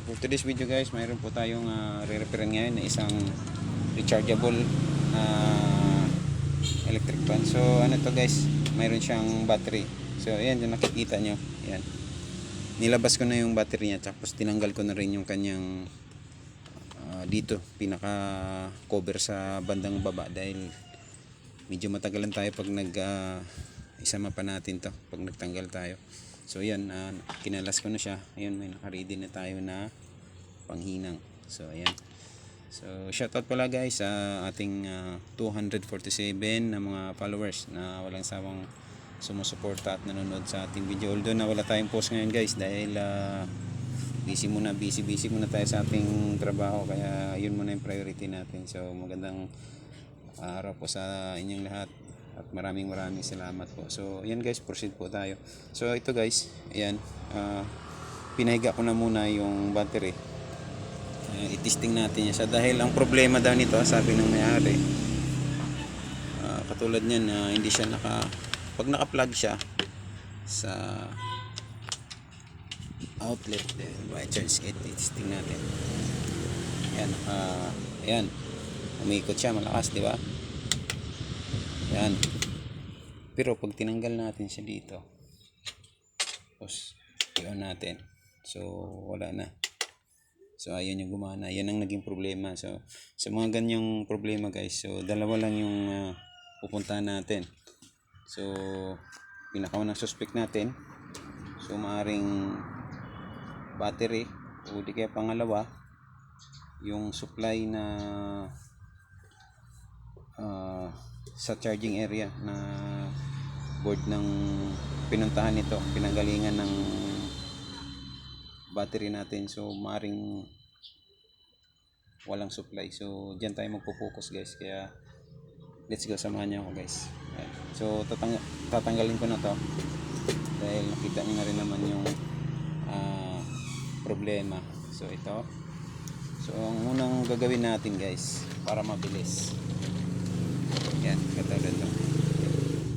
for today's video guys, mayroon po tayong re-repair ngayon na isang rechargeable electric fan. So ano to guys, mayroon siyang battery. So ayan, yung nakikita nyo, ayan. Nilabas ko na yung battery niya, tapos tinanggal ko na rin yung kanyang dito, pinaka cover sa bandang baba, dahil medyo matagalan tayo pag isama pa natin to, pag nagtanggal tayo. So yan, kinalas ko na siya. Ayun, may naka-ready na tayo na panghinang. So ayan. So shoutout pala guys sa ating 247 na mga followers na walang sawang sumusuporta at nanonood sa ating video. Although na wala tayong post ngayon guys, dahil busy muna tayo sa ating trabaho, kaya yun muna yung priority natin. So magandang araw po sa inyong lahat at maraming salamat po. So ayan guys, proceed po tayo. So ito guys, ayan, pinahiga ko na muna yung battery. I-testing natin yan siya, dahil ang problema daw nito, sabi ng may-ari, katulad niyan, hindi siya pag naka-plug siya sa outlet, by charge it, i-testing natin. Ayan, ayan, umikot siya malakas, di ba? Yan. Pero pag tinanggal natin siya dito, tapos i-on natin, so wala na. So ayun yung gumana. Yan ang naging problema. So sa mga ganyang problema guys, so dalawa lang yung pupuntahan natin. So pinakaunang suspect natin, so maaring battery, o di kaya pangalawa yung supply na sa charging area na board ng pinuntahan nito, pinanggalingan ng battery natin. So maring walang supply. So diyan tayo magpo-focus guys, kaya let's go, samahan niyo ako guys. Ayan. So tatanggalin ko na to, dahil nakita niyo na rin naman yung problema. So ito, so ang unang gagawin natin guys, para mabilis, yan, katulad lang,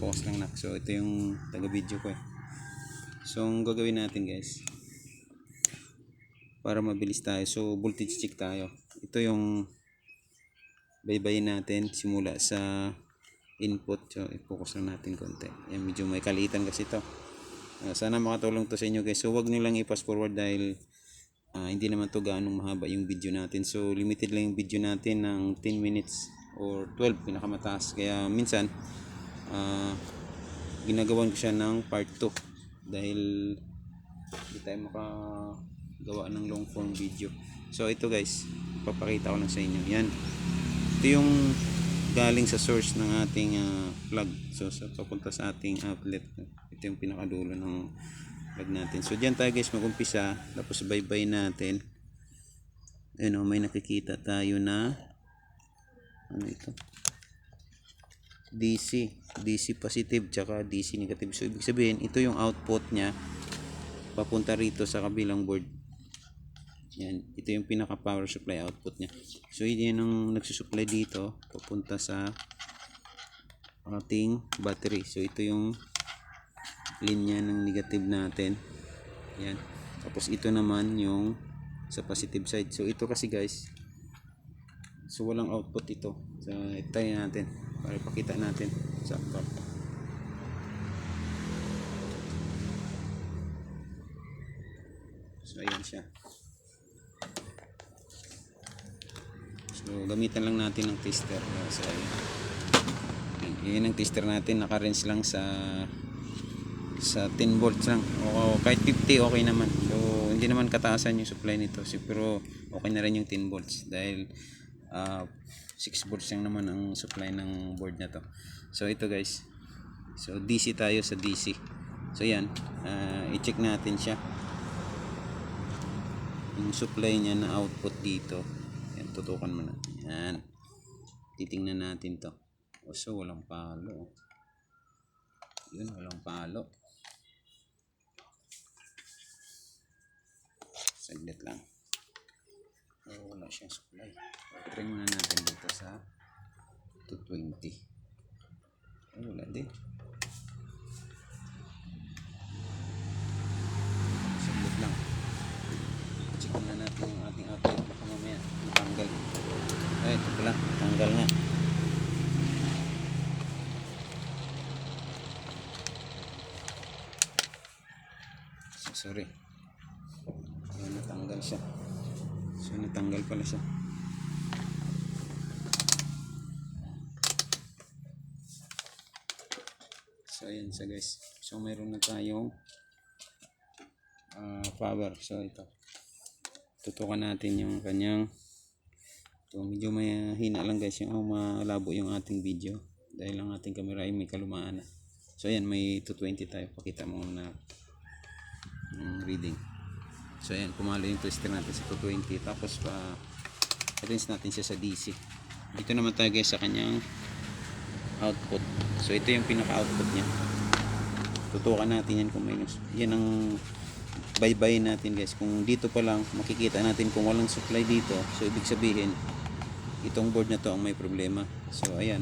pause lang na. So ito yung taga video ko So ang gagawin natin guys, para mabilis tayo, so voltage check tayo. Ito yung baybayin natin simula sa input. So i-focus lang natin konti. Yan, medyo may kalitan kasi ito. Sana makatulong to sa inyo guys. So wag nyo lang i-fast forward, dahil hindi naman to gaanong mahaba yung video natin. So limited lang yung video natin ng 10 minutes or 12 pinakamataas. Kaya minsan ginagawan ko siya ng part 2, dahil hindi tayo makagawa ng long form video. So ito guys, papakita ko lang sa inyo. Yan, ito yung galing sa source ng ating plug. So papunta sa ating outlet. Ito yung pinakadulo ng plug natin. So diyan tayo guys mag-umpisa, tapos bye-bye natin. Ayun, may nakikita tayo na ano ito, DC positive tsaka DC negative. So ibig sabihin, ito yung output nya papunta rito sa kabilang board. Yan, ito yung pinaka power supply output nya. So yan ang nagsusupply dito papunta sa ating battery. So ito yung linya ng negative natin. Yan, tapos ito naman yung sa positive side. So ito kasi guys, so walang output ito. So i-try natin para ipakita natin sa output. So ayan siya. So gamitan lang natin ng tester. So ayan ang tester natin, naka-range lang sa 10 volts lang, o kahit 50 okay naman. So hindi naman kataasan yung supply nito, pero okay na rin yung 10 volts, dahil 6 volts lang naman ang supply ng board na to. So ito guys, so DC tayo sa DC. So yan, i-check natin siya, yung supply niya na output dito. Yan, tutukan mo na. Yan, titingnan natin to. So walang palo. Yun, walang palo. Saglit lang. Wala siyang supply. Try muna natin dito sa 220. Wala din. Saglit lang. Check na natin. yung ating outlet. Baka mamaya matanggal. Ay, ito pala. Tanggal nga. So, sorry. Ayan, natanggal siya. So, natanggal pala siya. So, ayan siya guys. So, mayroon na tayong power. So, ito. Tutukan natin yung kanyang. So, medyo may hina lang guys. Yung malabo yung ating video. Dahil ang ating camera ay may kalumaan na. So, ayan. May 220 tayo. Pakita mo na reading. So, ayan. Pumalo yung twister natin sa 220. Tapos, rinse natin siya sa DC. Dito naman tayo guys sa kanyang output. So ito yung pinaka-output niya. Tutukan natin yan kung minus. Yan ang baybayin natin guys. Kung dito pa lang makikita natin kung walang supply dito. So ibig sabihin itong board na to ang may problema. So ayan.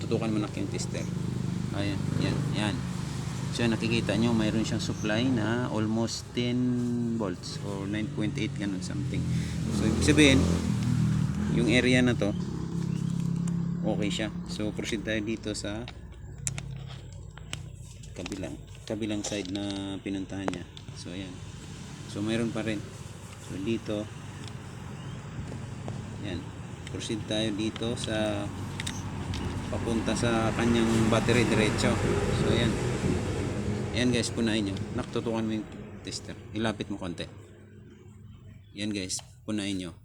Tutukan mo na yung tester. Ayan. Yan. Yan. So nakikita nyo mayroon siyang supply na almost 10 volts or 9.8 ganun something. So ibig sabihin yung area na to okay siya. So proceed tayo dito sa kabilang side na pinuntahan niya. So ayan. So mayroon pa rin. So dito yan. Proceed tayo dito sa papunta sa kanyang battery diretso. So ayan. Ayan guys, punain nyo. Naktutukan mo yung tester. Ilapit mo konti. Yan guys, punain nyo.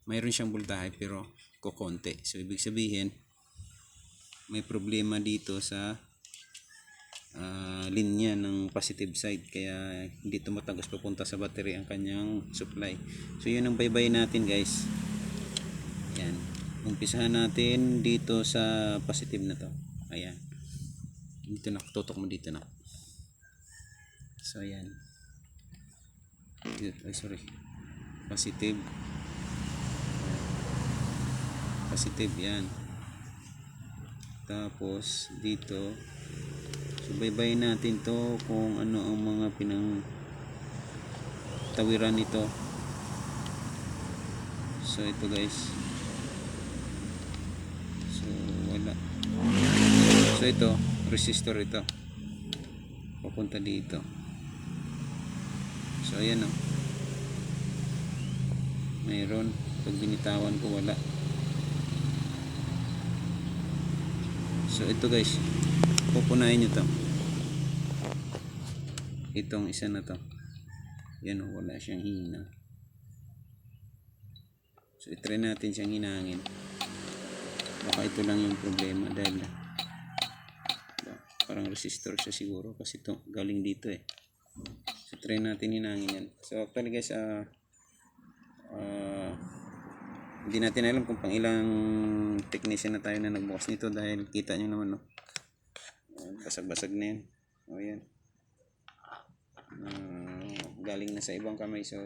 Mayroon siyang voltahe pero kukonti. So ibig sabihin may problema dito sa linya ng positive side kaya hindi tumatagos papunta sa battery ang kanyang supply. So yun ang baybay natin guys. Yan. Umpisahan natin dito sa positive na to. Ayan. Dito na, tutok mo dito na. So ayan. Ay sorry. Positive. Positive yan. Tapos dito subaybayin natin to kung ano ang mga tawiran nito. So ito guys. So wala. So ito resistor ito. Papunta dito. So ayan o. Mayroon. Pag binitawan ko wala. So ito guys, pupunahin nyo to. Itong isa na to. Yan o, wala siyang hina. So itry natin siyang hinangin. Baka ito lang yung problema dahil parang resistor siya siguro kasi ito galing dito eh. So try natin hinangin yan. So actually guys, hindi natin alam kung pang ilang technician na tayo na nagbukas nito dahil kita nyo naman no. Basag-basag na yan. O yan. Galing na sa ibang kamay so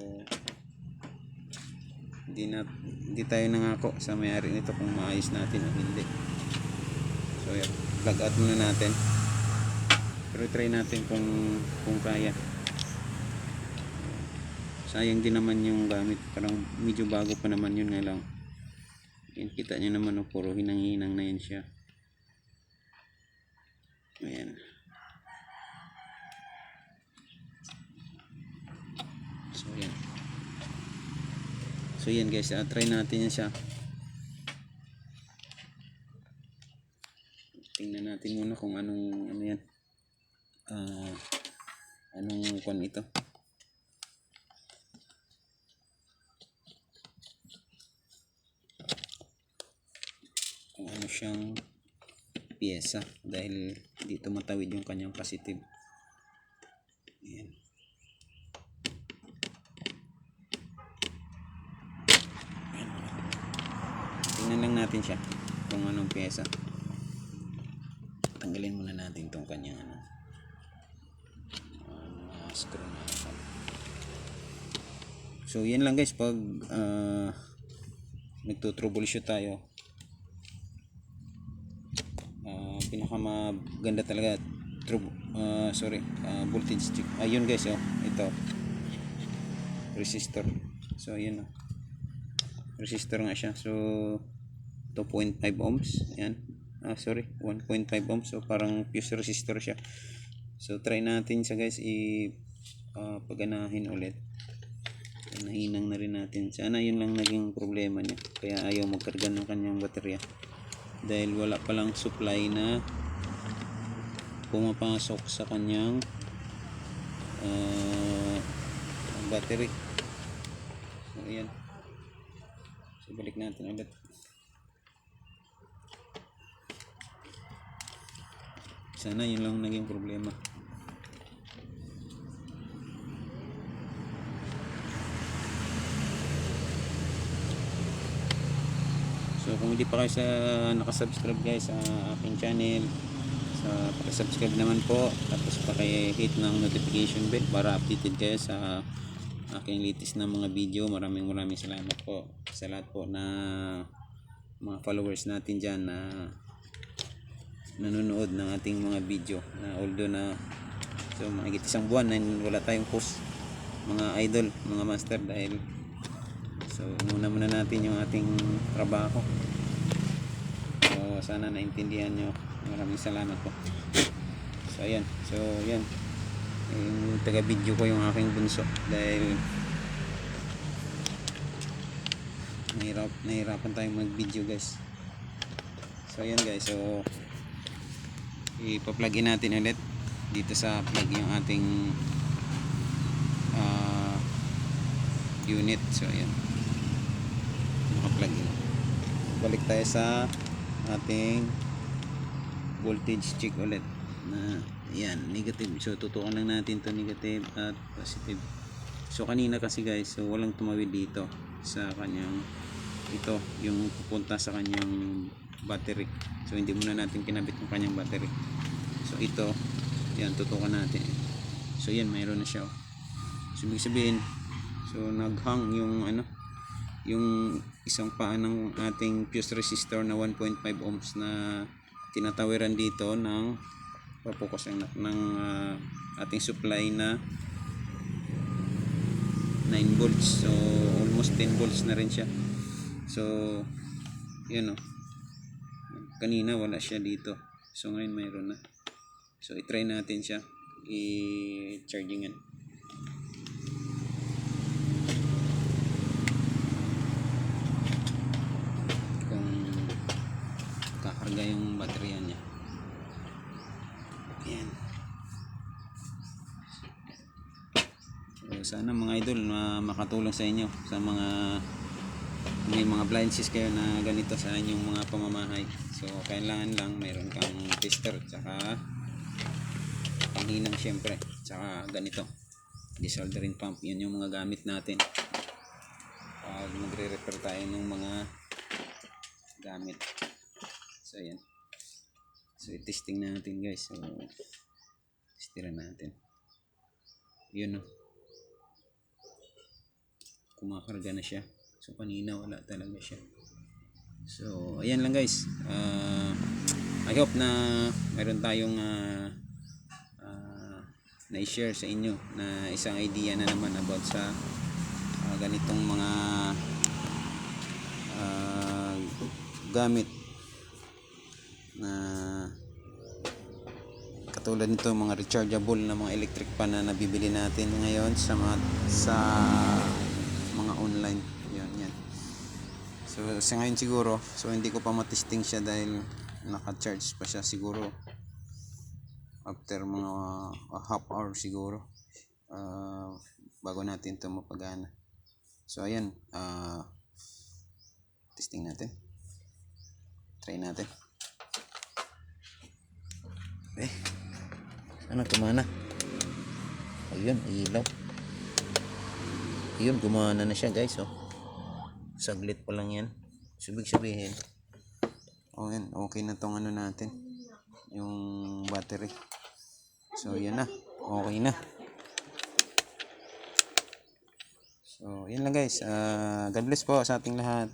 hindi tayo nangako sa may-ari nito kung maayos natin o hindi. So yan. Plug out muna natin. Pero try natin kung kaya. Sayang din naman yung gamit, parang medyo bago pa naman yun nga lang. Yan, kita nyo naman o, puro hinang-hinang na yan siya. Ayan. So yan. So yan guys, try natin yan siya. Tingnan natin muna kung anong ano yan. Anong kwan ito. Kung ano siyang pyesa dahil dito matawid yung kanyang positive. Ayan. Tingnan lang natin siya kung anong pyesa. Tanggalin muna natin tong kanyang screw na. So yan lang guys pag nagto-troubleshoot tayo. Pinakamaganda talaga voltage check. Ayun guys, oh, ito resistor. So ayan, resistor nga siya. So 2.5 ohms. Ayan. Sorry, 1.5 ohms. So parang fuse resistor siya. So try natin siya guys, paganahin ulit. Nahinang na rin natin. Sana yun lang naging problema niya. Kaya ayaw magkarga ng kanyang baterya. Dahil wala palang supply na pumapasok sa kanyang battery. So ayan. So balik natin ulit. Sana yun lang naging problema. So kung hindi pa kayo nakasubscribe guys sa aking channel, paki-subscribe naman po, tapos paki-hit ng notification bell para updated kayo sa aking latest na mga video. Maraming salamat po sa lahat po na mga followers natin dyan na nanonood ng ating mga video, na although na mahigit isang buwan na wala tayong post, mga idol, mga master, dahil muna natin yung ating trabaho. So sana naintindihan nyo. Maraming salamat po. So ayan, yung taga video ko yung aking bunso, dahil nahirapan tayong mag video guys. So ayan guys, so ipa-plug in natin ulit dito sa plug yung ating unit. So ayan, naka-plug in. Balik tayo sa ating voltage check ulit, na yan, negative. So tutukan lang natin to negative at positive. So kanina kasi guys, so walang tumawid dito sa kanyang, ito yung pupunta sa kanyang battery. So hindi muna natin kinabit yung kanyang battery. So ito, yan, tutukan natin. So yan, mayroon na siya. So ibig sabihin, so naghang yung yung isang paa ng ating fuse resistor na 1.5 ohms na tinatawiran dito ng papukas ng ating supply na 9 volts. So almost 10 volts na rin siya. So yun, kanina wala siya dito, so ngayon mayroon na. So i-try natin siya i-chargingan. Kung kakarga yung baterya niya. Ayan. So sana mga idol makatulong sa inyo, sa mga may mga appliances kayo na ganito sa inyong mga pamamahay. So kailangan lang mayroon kang tester, tsaka panghinang syempre, tsaka ganito desoldering pump. Yan yung mga gamit natin pag magre-repair tayo ng mga gamit. So yan, so i-testing natin guys. So testiran natin. Yun, kumakarga na siya. So kanina wala talaga siya. So ayan lang guys, I hope na mayroon tayong na-share sa inyo na isang idea na naman about sa ganitong mga gamit na katulad nito, mga rechargeable na mga electric pan na nabibili natin ngayon sa mga online. Yan. So sa ngayon siguro, so hindi ko pa matesting siya dahil naka-charge pa siya. Siguro after mga half hour siguro bago natin ito mapagana. So ayan, testing natin, try natin. Sana gumana. Ayun, ilaw. Ayun, gumana na siya guys. Saglit pa lang yan. Ibig sabihin, yan, okay na tong natin, yung battery. So yan na, okay na. So yan lang guys, God bless po sa ating lahat.